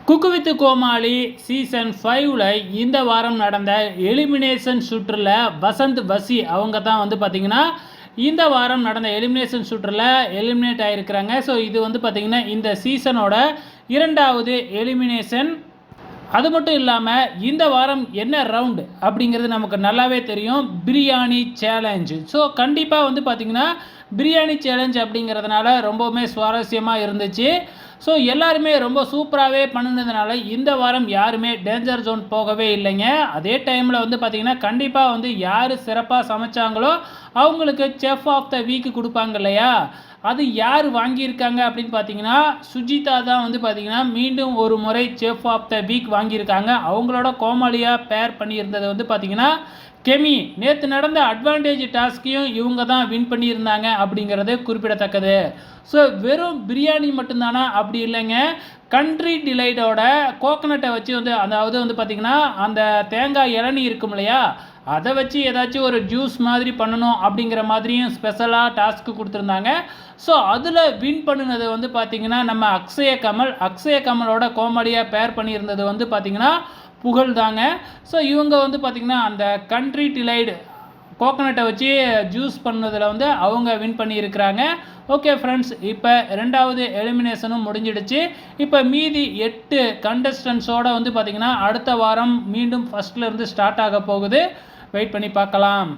Cook with Comali season 5ல் இந்த வாரம் நடந்த எலிமினேஷன் சுற்றில் வசந்த் வசி அவங்க தான் வந்து பார்த்திங்கன்னா இந்த வாரம் நடந்த எலிமினேஷன் சுற்றில் எலிமினேட் ஆகிருக்கிறாங்க. ஸோ இது வந்து பார்த்திங்கன்னா இந்த சீசனோட 2வது எலிமினேஷன். அது மட்டும் இல்லாமல் இந்த வாரம் என்ன ரவுண்டு அப்படிங்கிறது நமக்கு நல்லாவே தெரியும், பிரியாணி சேலஞ்சு. ஸோ கண்டிப்பாக வந்து பார்த்திங்கன்னா பிரியாணி சேலஞ்ச் அப்படிங்கிறதுனால ரொம்பவுமே சுவாரஸ்யமாக இருந்துச்சு. ஸோ எல்லாருமே ரொம்ப சூப்பராகவே பண்ணினதுனால இந்த வாரம் யாருமே டேஞ்சர் ஜோன் போகவே இல்லைங்க. அதே டைமில் வந்து பார்த்திங்கன்னா கண்டிப்பாக வந்து யார் சிறப்பாக சமைச்சாங்களோ அவங்களுக்கு செஃப் ஆஃப் த வீக் கொடுப்பாங்க இல்லையா, அது யார் வாங்கியிருக்காங்க அப்படின்னு பார்த்தீங்கன்னா சுஜிதா தான் வந்து பார்த்திங்கன்னா மீண்டும் ஒரு முறை செஃப் ஆஃப் த வீக் வாங்கியிருக்காங்க. அவங்களோட கோமாளியாக பேர் பண்ணியிருந்தது வந்து பார்த்திங்கன்னா கெமி. நேற்று நடந்த அட்வான்டேஜ் டாஸ்கையும் இவங்க தான் வின் பண்ணியிருந்தாங்க அப்படிங்கிறது குறிப்பிடத்தக்கது. ஸோ வெறும் பிரியாணி மட்டும்தானா அப்படி இல்லைங்க, கண்ட்ரி டிலைட்டோட கோகனட்டை வச்சு வந்து அதாவது வந்து பார்த்திங்கன்னா அந்த தேங்காய் இளநீ இருக்கும் இல்லையா, அதை வச்சு ஏதாச்சும் ஒரு ஜூஸ் மாதிரி பண்ணணும் அப்படிங்கிற மாதிரியும் ஸ்பெஷலாக டாஸ்க்கு கொடுத்துருந்தாங்க. ஸோ அதில் வின் பண்ணினது வந்து பார்த்திங்கன்னா நம்ம அக்ஷய கமலோட கோமாளியாக பேர் பண்ணியிருந்தது வந்து பார்த்திங்கன்னா புகழ் தாங்க. ஸோ இவங்க வந்து பார்த்திங்கன்னா அந்த கண்ட்ரி டிலைடு கோகனட்டை வச்சு ஜூஸ் பண்ணதில் வந்து அவங்க வின் பண்ணியிருக்கிறாங்க. ஓகே ஃப்ரெண்ட்ஸ், இப்போ 2வது எலிமினேஷனும் முடிஞ்சிடுச்சு. இப்போ மீதி 8 கண்டஸ்டன்ஸோடு வந்து பார்த்திங்கன்னா அடுத்த வாரம் மீண்டும் ஃபஸ்ட்லேருந்து ஸ்டார்ட் ஆக போகுது. வெயிட் பண்ணி பார்க்கலாம்.